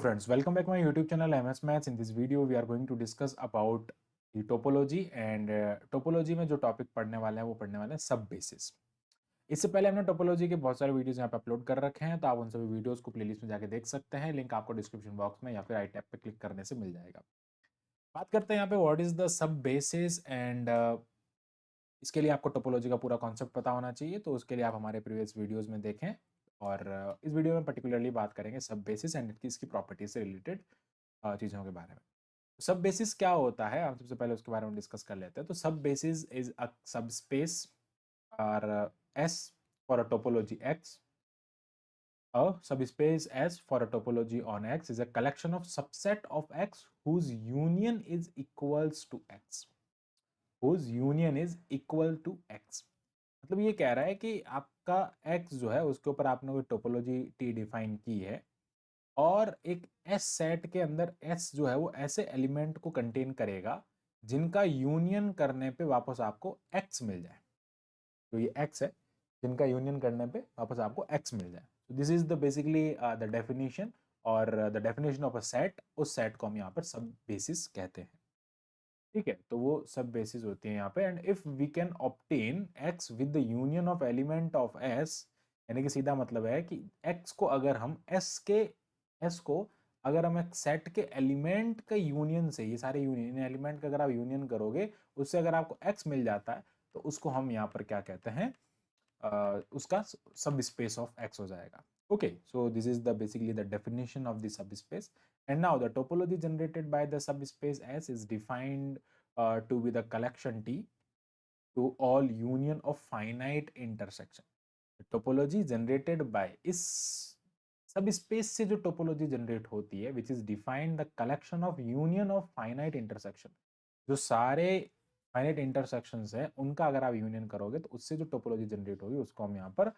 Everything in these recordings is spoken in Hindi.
friends, welcome back to my YouTube channel MS Maths. In this video, we are going to discuss about the topology and topology में जो टॉपिक पढ़ने वाले हैं वो पढ़ने वाले हैं सब बेसिस। इससे पहले हमने टोपोलॉजी के बहुत सारे वीडियोस यहाँ पे अपलोड कर रखे हैं, तो आप उन सभी वीडियोस को प्लेलिस्ट में जाके देख सकते हैं। लिंक आपको डिस्क्रिप्शन बॉक्स में या फिर आई टैब पे क्लिक करने से मिल जाएगा। बात करते हैं यहाँ पे what is the sub basis and इसके लिए आपको टोपोलॉजी का पूरा कॉन्सेप्ट पता होना चाहिए, तो उसके लिए आप हमारे प्रीवियस वीडियोस में देखें। और इस वीडियो में पर्टिकुलरली बात करेंगे सब बेसिस एंड इसकी प्रॉपर्टीज से रिलेटेड चीज़ों के बारे में। सब बेसिस क्या होता है, हम सबसे पहले उसके बारे में डिस्कस कर लेते हैं। तो सब बेसिस इज अ सब स्पेस और S for a topology x. A subspace S for a topology on X is a collection of subset of X whose union is equals to X. Whose union is equal to X. मतलब ये कह रहा है कि आपका X जो है उसके ऊपर आपने कोई टोपोलॉजी T डिफाइन की है और एक S सेट के अंदर S जो है वो ऐसे एलिमेंट को कंटेन करेगा जिनका यूनियन करने पे वापस आपको X मिल जाए। तो ये X है जिनका यूनियन करने पे वापस आपको X मिल जाए। This is the basically the definition और the definition of a set. उस सेट को हम यहाँ पर सब बेसिस कहते हैं। ठीक है, तो वो सब बेसिस होती है यहाँ पे। And if we can obtain X with the union of element of S, यानी कि सीधा मतलब है कि X को अगर हम S को अगर हम एक सेट के एलिमेंट का यूनियन से, ये सारे यूनियन एलिमेंट का अगर आप यूनियन करोगे उससे अगर आपको X मिल जाता है तो उसको हम यहाँ पर क्या कहते हैं, उसका सब स्पेस ऑफ X हो जाएगा। Okay, so this is the basically the definition of the subspace. And now the topology generated by the subspace S is defined to be the collection T to all union of finite intersection. The topology generated by इस subspace से जो topology generate होती है, which is defined the collection of union of finite intersection. जो सारे फाइनाइट इंटरसेक्शंस है उनका अगर आप यूनियन करोगे तो उससे जो टोपोलॉजी जनरेट होगी उसको हम यहाँ पर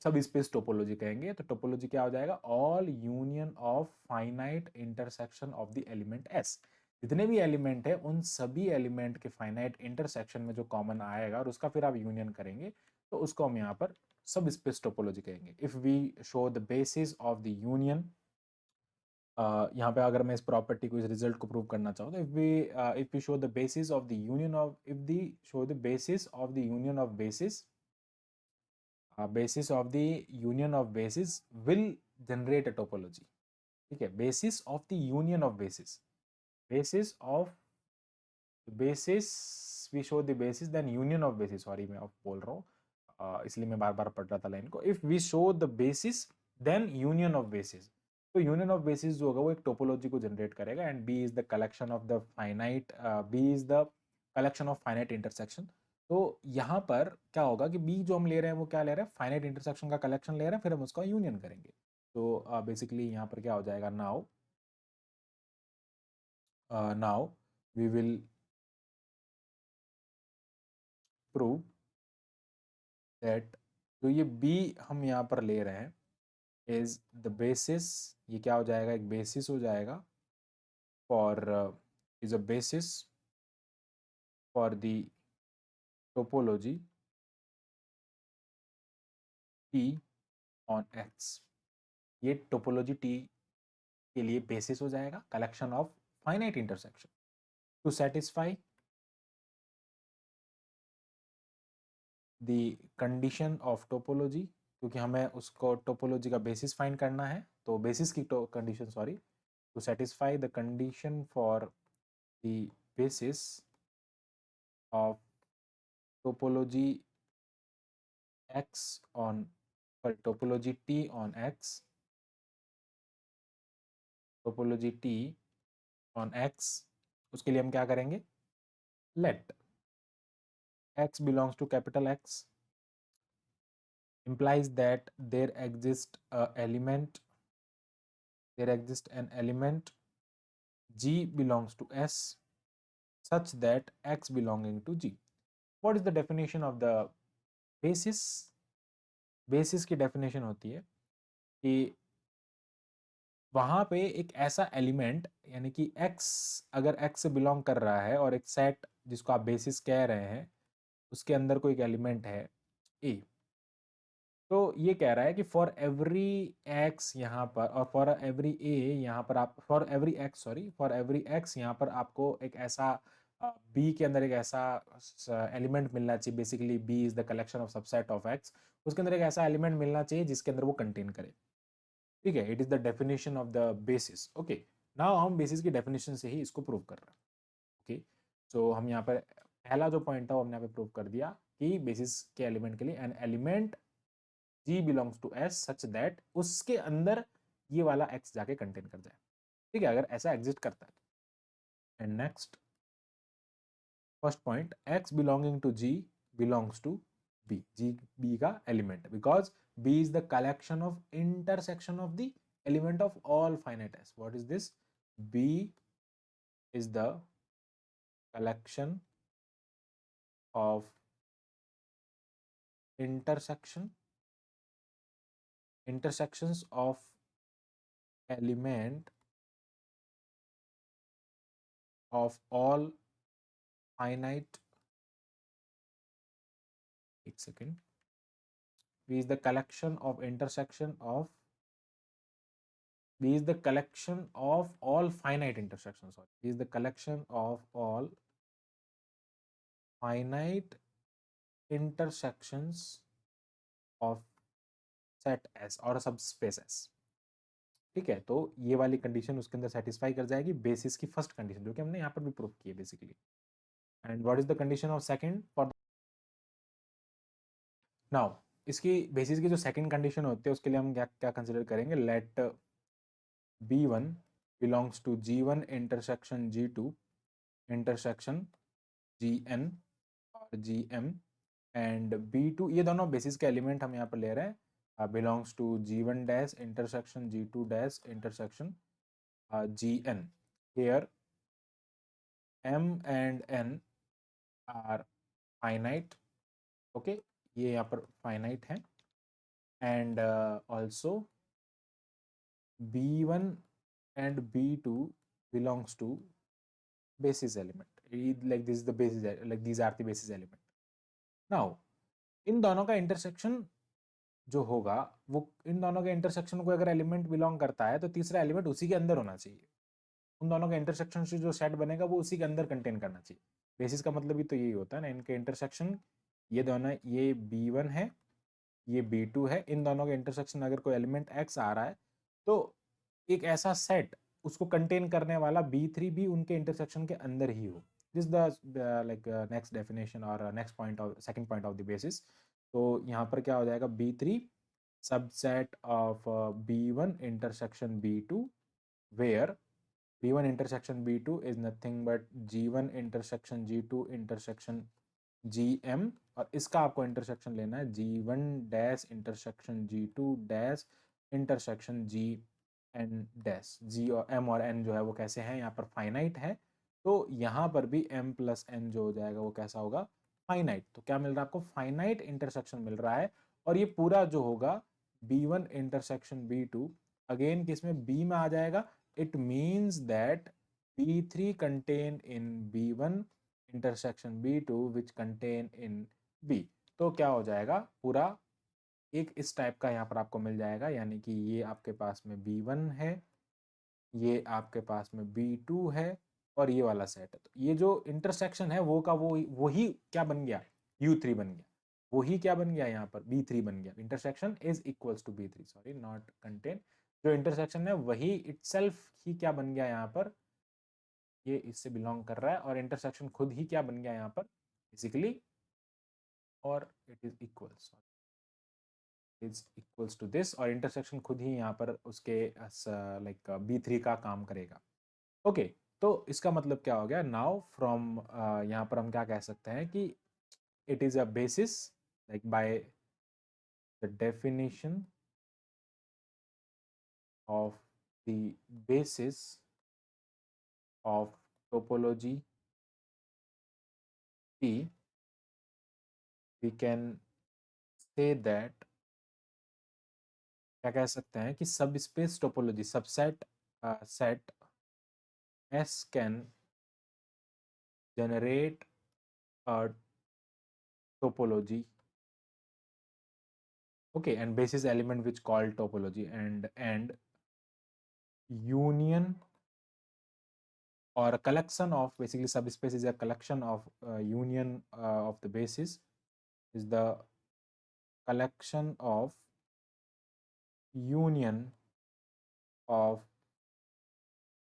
सब स्पेस टोपोलॉजी कहेंगे। तो टोपोलॉजी क्या हो जाएगा, all union of finite intersection of the element S. जितने भी एलिमेंट है उन सभी एलिमेंट के फाइनाइट इंटरसेक्शन में जो कॉमन आएगा और उसका फिर आप यूनियन करेंगे तो उसको हम यहाँ पर सब स्पेस टोपोलॉजी कहेंगे। If we show the basis of the union, यहाँ पे अगर मैं इस प्रॉपर्टी को, इस रिजल्ट को प्रूव करना चाहूँ तो if we show the basis of the union of, if the show the basis of the union of basis, basis of the union of basis will generate a topology. ठीक है, basis of the union of basis, basis of basis, we show the basis then union of basis, sorry मैं ऑफ बोल रहा हूँ इसलिए मैं बार बार पढ़ रहा था लाइन को। If we show the basis then union of basis, तो यूनियन ऑफ बेसिस जो होगा वो एक टोपोलॉजी को जनरेट करेगा। And B is the collection of the finite, B is the collection of finite intersection. तो यहाँ पर क्या होगा कि बी जो हम ले रहे हैं वो क्या ले रहे हैं, फाइनाइट इंटरसेक्शन का कलेक्शन ले रहे हैं, फिर हम उसका यूनियन करेंगे। तो बेसिकली यहाँ पर क्या हो जाएगा, now now we will prove that जो ये बी हम यहाँ पर ले रहे हैं इज द बेसिस, ये क्या हो जाएगा, एक बेसिस हो जाएगा for, is a basis for the topology T on X। ये टोपोलॉजी T के लिए बेसिस हो जाएगा, collection of finite intersection to satisfy the condition of topology, क्योंकि हमें उसको टोपोलॉजी का बेसिस फाइंड करना है। तो बेसिस की condition, sorry, to satisfy the condition for the basis of topology X on, sorry, topology T on X, topology T on X, उसके लिए हम क्या करेंगे, let X belongs to capital X implies that there exists an element G belongs to S such that X belonging to G. What is the definition of the basis? basis की definition होती है कि वहां पे एक ऐसा एलिमेंट, यानी कि x अगर x से बिलोंग कर रहा है और एक सेट जिसको आप बेसिस कह रहे हैं उसके अंदर कोई एक एलिमेंट है a, तो ये कह रहा है कि फॉर एवरी एक्स यहाँ पर और फॉर एवरी ए यहाँ पर आप फॉर एवरी एक्स यहाँ पर आपको एक ऐसा बी के अंदर एक ऐसा एलिमेंट मिलना चाहिए। Basically B is the collection of subset of X. उसके अंदर एक ऐसा एलिमेंट मिलना चाहिए जिसके अंदर वो कंटेन करे। ठीक है, it is the definition of the basis. Okay, now हम बेसिस की डेफिनेशन से ही इसको प्रूव कर रहे हैं। ओके, सो हम यहाँ पर पहला जो पॉइंट था वो हमने यहाँ पे प्रूव कर दिया कि बेसिस के एलिमेंट के लिए an element G belongs to S such that उसके अंदर ये वाला X जाके कंटेन कर जाए। ठीक है, अगर ऐसा एग्जिस्ट करता है। And next first point, X belonging to G belongs to B। G B का element because B is the collection of intersection of the element of all finite S। What is this? B is the collection of intersections of element of all finite, एक second, B is the collection of intersection of B is the collection of all finite intersections. Sorry, B is the collection of all finite intersections of set S और सबस्पेस S। ठीक है, तो ये वाली कंडीशन उसके अंदर सेटिस्फाई कर जाएगी बेसिस की फर्स्ट कंडीशन, जो कि हमने यहाँ पर भी प्रूव की है basically. And what is the condition of second for now? इसकी बेसिस की जो सेकंड कंडीशन होती है उसके लिए हम क्या क्या कंसिडर करेंगे? Let B1 belongs to G1 intersection G2 intersection Gn और Gm एंड B2, ये दोनों बेसिस के एलिमेंट हम यहाँ पर ले रहे हैं, belongs to G1 dash intersection G2 dash intersection Gn। Here M and N are finite. Okay, ये यहाँ पर फाइनाइट है। And also B1 and B2 belongs to basis element, like this is the basis, like these are the basis element। now इन दोनों का इंटरसेक्शन जो होगा वो इन दोनों के इंटरसेक्शन को अगर एलिमेंट बिलोंग करता है तो तीसरा एलिमेंट उसी के अंदर होना चाहिए। उन दोनों के इंटरसेक्शन से जो सेट बनेगा वो उसी के अंदर कंटेन करना चाहिए। बेसिस का मतलब भी तो यही होता है ना, इनके इंटरसेक्शन, ये दोनों, ये B1 है, ये B2 है, इन दोनों के इंटरसेक्शन अगर कोई एलिमेंट X आ रहा है तो एक ऐसा सेट उसको कंटेन करने वाला B3 भी उनके इंटरसेक्शन के अंदर ही हो। This the like next definition और next point of second point of the basis. तो यहाँ पर क्या हो जाएगा? B3 subset of B1 intersection B2 where B1 intersection B2 is nothing but G1 intersection G2 intersection GM, और इसका आपको इंटरसेक्शन लेना है G1 dash intersection G2 dash intersection GN dash. G और M और N जो है वो कैसे हैं? यहाँ पर फाइनाइट है, तो यहाँ पर भी M प्लस N जो हो जाएगा वो कैसा होगा? फाइनाइट। तो क्या मिल रहा है आपको? फाइनाइट इंटरसेक्शन मिल रहा है। और ये पूरा जो होगा B1 इंटरसेक्शन B2 अगेन किसमें? B में आ जाएगा। it means that B3 contain in B1 intersection B2 which contain in B। तो क्या हो जाएगा? पूरा एक इस टाइप का यहाँ पर आपको मिल जाएगा, यानी कि ये आपके पास में B1 है, ये आपके पास में B2 है और ये वाला सेट है। तो ये जो इंटरसेक्शन है वो का वो ही क्या बन गया? U3 बन गया। वही क्या बन गया? यहाँ पर B3 बन गया। Intersection is equals to B3, sorry not contain. जो इंटरसेक्शन है वही इटसेल्फ ही क्या बन गया? यहाँ पर ये इससे बिलोंग कर रहा है, और इंटरसेक्शन खुद ही क्या बन गया यहाँ पर बेसिकली? और it is equals to this, और इंटरसेक्शन खुद ही यहाँ पर उसके लाइक B3 का काम करेगा। ओके, तो इसका मतलब क्या हो गया? नाउ फ्रॉम यहाँ पर हम क्या कह सकते हैं कि it is a basis, like by the definition of the basis of topology P, we can say that, क्या कह सकते हैं कि सब space topology subset set S can generate a topology Okay, and basis element which called topology, and union or a collection of, basically subspace is a collection of union of the basis, is the collection of union of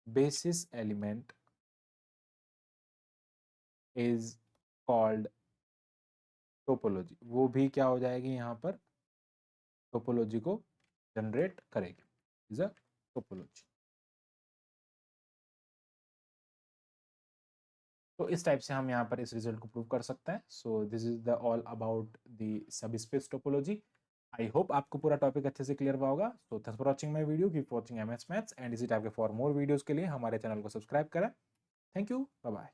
basis element is called topology. वो भी क्या हो जाएगी यहाँ पर, टोपोलॉजी को जनरेट करेगी, इज अ टोपोलॉजी। तो इस टाइप से हम यहाँ पर इस रिजल्ट को प्रूव कर सकते हैं। So this is the all about the subspace topology. I hope आपको पूरा टॉपिक अच्छे से क्लियर हुआ होगा। So thanks for watching my video, keep watching MS maths and इसी टाइप के फॉर मोर वीडियोस के लिए हमारे चैनल को सब्सक्राइब करें। Thank you, bye bye.